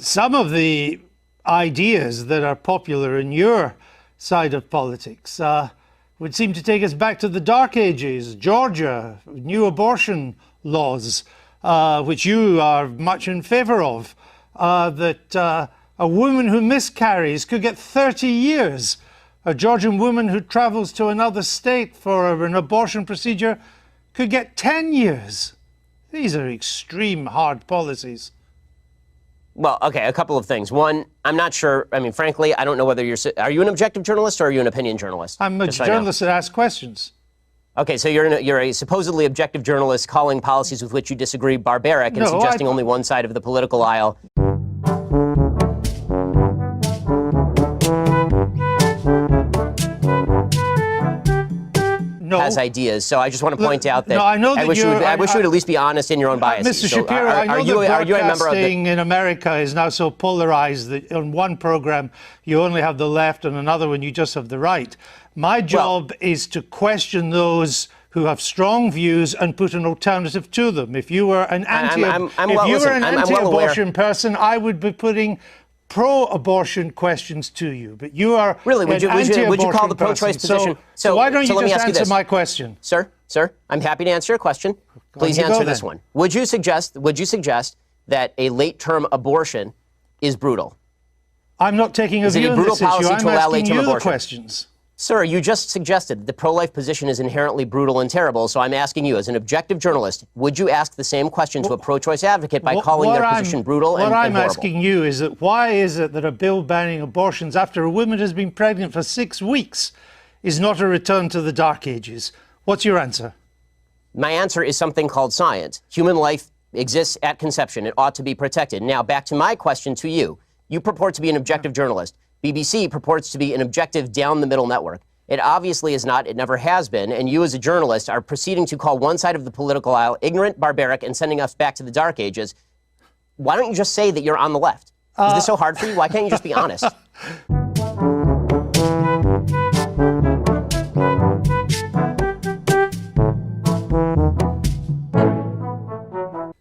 some of the ideas that are popular in your side of politics would seem to take us back to the Dark Ages, Georgia, new abortion laws, which you are much in favor of, that a woman who miscarries could get 30 years. A Georgian woman who travels to another state for an abortion procedure could get 10 years. These are extreme hard policies. Well, okay, a couple of things. One, I'm not sure. I mean, frankly, I don't know whether are you an objective journalist or are you an opinion journalist? I'm a journalist that asks questions. Okay, so you're a supposedly objective journalist calling policies with which you disagree barbaric and suggesting only one side of the political aisle. Has ideas. So I just want to point out that, I wish you would at least be honest in your own biases. Mr. Shapiro, I know that broadcasting in America is now so polarized that on one program you only have the left and another one you just have the right. My job is to question those who have strong views and put an alternative to them. If you were an anti-abortion person, I would be putting pro-abortion questions to you, but you are really. Would you call the pro-choice position? So why don't you just answer my question, sir? I'm happy to answer your question. Please answer this one. Would you suggest that a late-term abortion is brutal? I'm not taking a view on this issue. I'm asking you the questions. Sir, you just suggested that the pro-life position is inherently brutal and terrible, so I'm asking you, as an objective journalist, would you ask the same question to a pro-choice advocate by calling their position brutal and horrible? What I'm asking you is that why is it that a bill banning abortions after a woman has been pregnant for 6 weeks is not a return to the Dark Ages? What's your answer? My answer is something called science. Human life exists at conception. It ought to be protected. Now, back to my question to you. You purport to be an objective journalist. BBC purports to be an objective down-the-middle network. It obviously is not. It never has been. And you as a journalist are proceeding to call one side of the political aisle ignorant, barbaric, and sending us back to the Dark Ages. Why don't you just say that you're on the left? Is this so hard for you? Why can't you just be honest?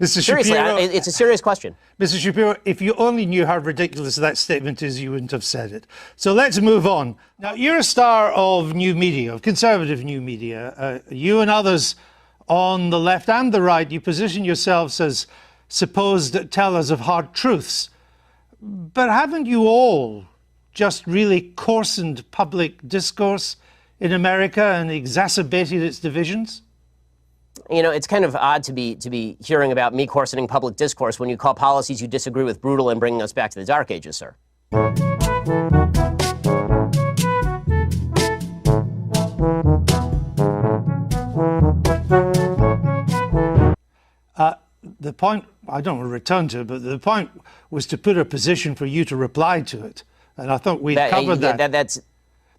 Mr. Seriously, Shapiro, it's a serious question. Mr. Shapiro, if you only knew how ridiculous that statement is, you wouldn't have said it. So let's move on. Now, you're a star of new media, of conservative new media. You and others on the left and the right, you position yourselves as supposed tellers of hard truths. But haven't you all just really coarsened public discourse in America and exacerbated its divisions? You know, it's kind of odd to be hearing about me coarsening public discourse when you call policies you disagree with brutal and bringing us back to the Dark Ages, sir. The point, I don't want to return to it, but the point was to put a position for you to reply to it. And I thought we've covered that.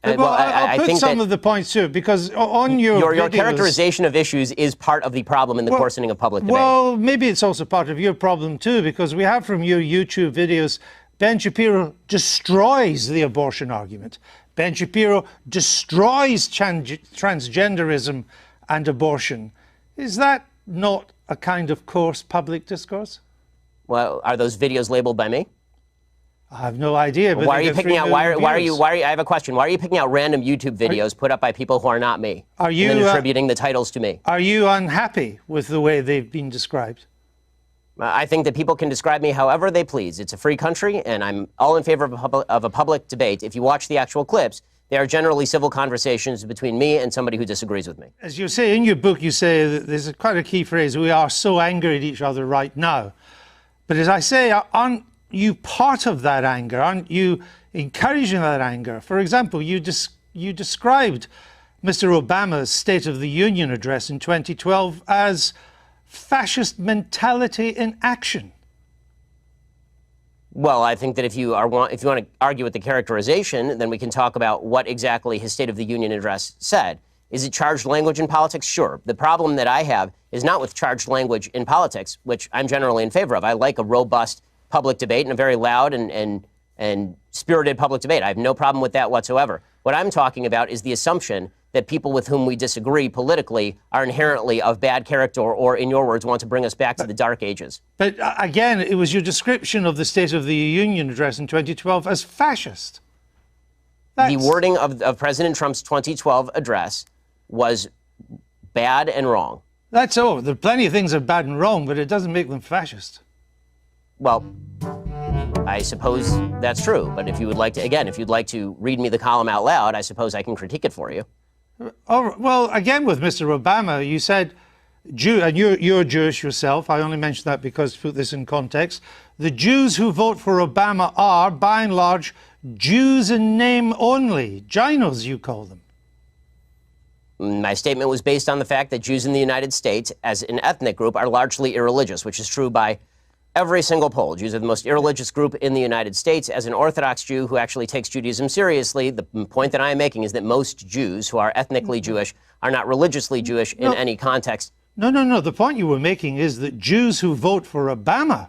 I put some of the points too, because on your videos, characterization of issues is part of the problem in the coarsening of public debate. Well, maybe it's also part of your problem too, because we have from your YouTube videos, Ben Shapiro destroys the abortion argument. Ben Shapiro destroys transgenderism and abortion. Is that not a kind of coarse public discourse? Well, are those videos labeled by me? I have no idea. But why are you picking out? Why are you? I have a question. Why are you picking out random YouTube videos put up by people who are not me? Are you and then attributing the titles to me? Are you unhappy with the way they've been described? I think that people can describe me however they please. It's a free country, and I'm all in favor of a public debate. If you watch the actual clips, they are generally civil conversations between me and somebody who disagrees with me. As you say in your book, you say that there's quite a key phrase: "We are so angry at each other right now." But as I say, aren't you part of that anger? Aren't you encouraging that anger? For example, you described Mr. Obama's State of the Union address in 2012 as fascist mentality in action. Well, I think that if you want to argue with the characterization, then we can talk about what exactly his State of the Union address said. Is it charged language in politics? Sure. The problem that I have is not with charged language in politics, which I'm generally in favor of. I like a robust public debate and a very loud and spirited public debate. I have no problem with that whatsoever. What I'm talking about is the assumption that people with whom we disagree politically are inherently of bad character or, in your words, want to bring us back to the Dark Ages. But again, it was your description of the State of the Union address in 2012 as fascist. The wording of President Trump's 2012 address was bad and wrong. That's all. There are plenty of things that are bad and wrong, but it doesn't make them fascist. Well, I suppose that's true. But if you would like to, again, if you'd like to read me the column out loud, I suppose I can critique it for you. Oh, well, again, with Mr. Obama, you said, and you're Jewish yourself. I only mention that because, to put this in context, the Jews who vote for Obama are, by and large, Jews in name only. Ginos, you call them. My statement was based on the fact that Jews in the United States, as an ethnic group, are largely irreligious, which is true by every single poll. Jews are the most irreligious group in the United States. As an Orthodox Jew who actually takes Judaism seriously, the point that I am making is that most Jews who are ethnically Jewish are not religiously Jewish in any context. No. The point you were making is that Jews who vote for Obama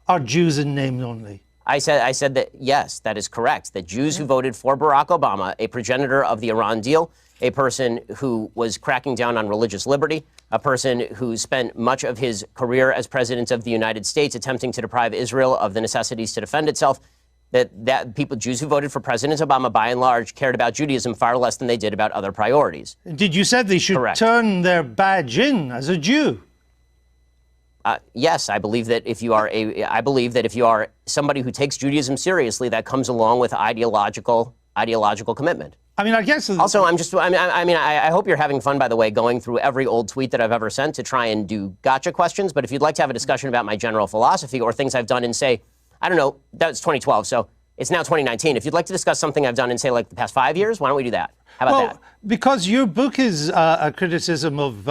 are Jews in name only. I said that, yes, that is correct, that Jews who voted for Barack Obama, a progenitor of the Iran deal, a person who was cracking down on religious liberty, a person who spent much of his career as president of the United States attempting to deprive Israel of the necessities to defend itself, that people, Jews who voted for President Obama, by and large, cared about Judaism far less than they did about other priorities. Did you said they should turn their badge in as a Jew? Yes, I believe that if you are somebody who takes Judaism seriously, that comes along with ideological commitment. I mean, I guess. Also, I hope you're having fun, by the way, going through every old tweet that I've ever sent to try and do gotcha questions. But if you'd like to have a discussion about my general philosophy or things I've done in, say, I don't know, that's 2012, so it's now 2019. If you'd like to discuss something I've done in, say, like the past 5 years, why don't we do that? How about that? Because your book is a criticism of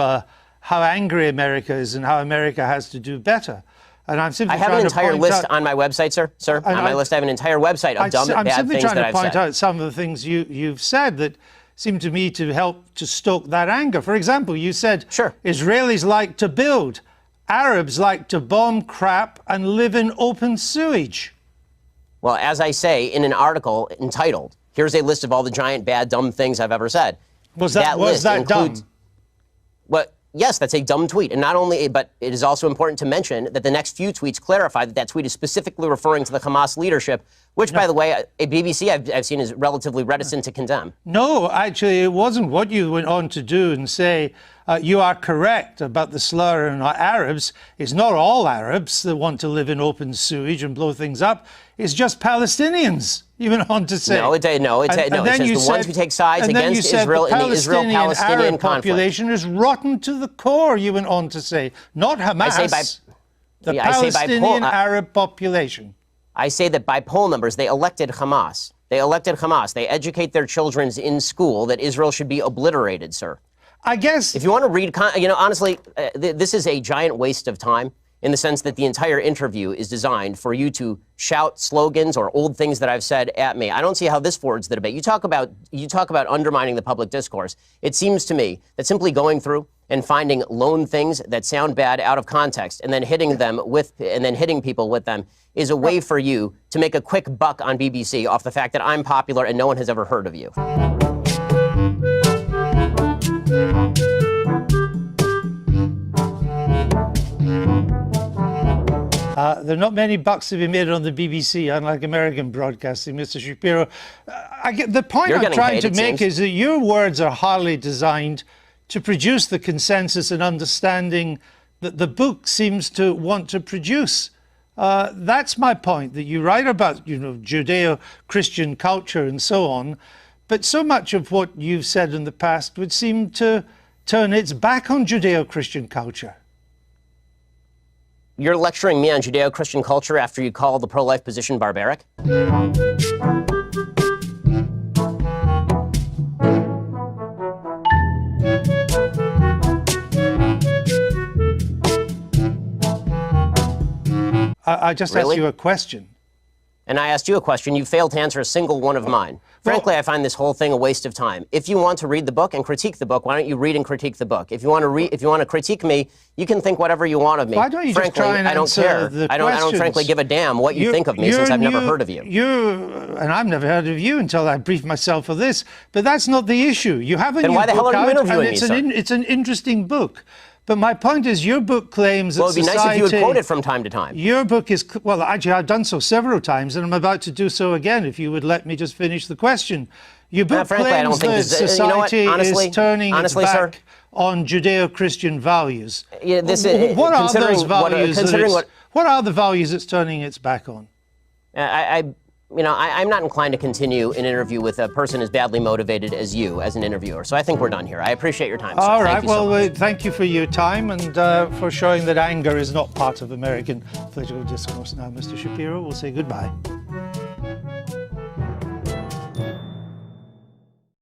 how angry America is and how America has to do better. And I'm simply I have an entire list on my website, sir. On my list, I have an entire website of dumb, bad things that I've said. I'm simply trying to point out some of the things you've said that seem to me to help to stoke that anger. For example, you said Israelis like to build, Arabs like to bomb crap and live in open sewage. Well, as I say in an article entitled, "Here's a list of all the giant, bad, dumb things I've ever said." Was that dumb? What? Yes, that's a dumb tweet. And not only, but it is also important to mention that the next few tweets clarify that tweet is specifically referring to the Hamas leadership, which, by the way, a BBC I've seen is relatively reticent to condemn. No, actually, it wasn't. What you went on to do and say, you are correct about the slur on Arabs. It's not all Arabs that want to live in open sewage and blow things up. It's just Palestinians, you went on to say. No, it says the ones who take sides against Israel in the Israel-Palestinian conflict. Population is rotten to the core, you went on to say. Not Hamas, the Palestinian Arab population. I say that by poll numbers, they elected Hamas. They educate their children in school that Israel should be obliterated, sir. I guess. If you want to read, honestly, this is a giant waste of time in the sense that the entire interview is designed for you to shout slogans or old things that I've said at me. I don't see how this forwards the debate. You talk about undermining the public discourse. It seems to me that simply going through and finding lone things that sound bad out of context and then hitting people with them is a way for you to make a quick buck on BBC off the fact that I'm popular and no one has ever heard of you. There are not many bucks to be made on the BBC, unlike American broadcasting, Mr. Shapiro. The point I'm trying to make is that your words are hardly designed to produce the consensus and understanding that the book seems to want to produce. That's my point, that you write about, Judeo-Christian culture and so on, but so much of what you've said in the past would seem to turn its back on Judeo-Christian culture. You're lecturing me on Judeo-Christian culture after you call the pro-life position barbaric? I just asked you a question. and I asked you a question, you failed to answer a single one of mine. Frankly, I find this whole thing a waste of time. If you want to read the book and critique the book, why don't you read and critique the book? If you want to critique me, you can think whatever you want of me. Why don't you frankly, just try and I don't answer care. the I don't questions? frankly give a damn what you think of me since I've never heard of you. And I've never heard of you until I briefed myself for this. But that's not the issue. You have a Then new why the hell book are you out, interviewing and me, it's an interesting book. But my point is, your book claims that Well, it'd be society... nice if you would quote it from time to time. Your book is... Well, actually, I've done so several times, and I'm about to do so again, if you would let me just finish the question. Your book frankly, I don't claims think that society honestly, is turning its back sir, on Judeo-Christian values. Yeah, this what are those values? What are the values it's turning its back on? I'm not inclined to continue an interview with a person as badly motivated as you as an interviewer. So I think we're done here. I appreciate your time, sir. All right. Thank you so much. Thank you for your time and for showing that anger is not part of American political discourse. Now, Mr. Shapiro, we'll say goodbye.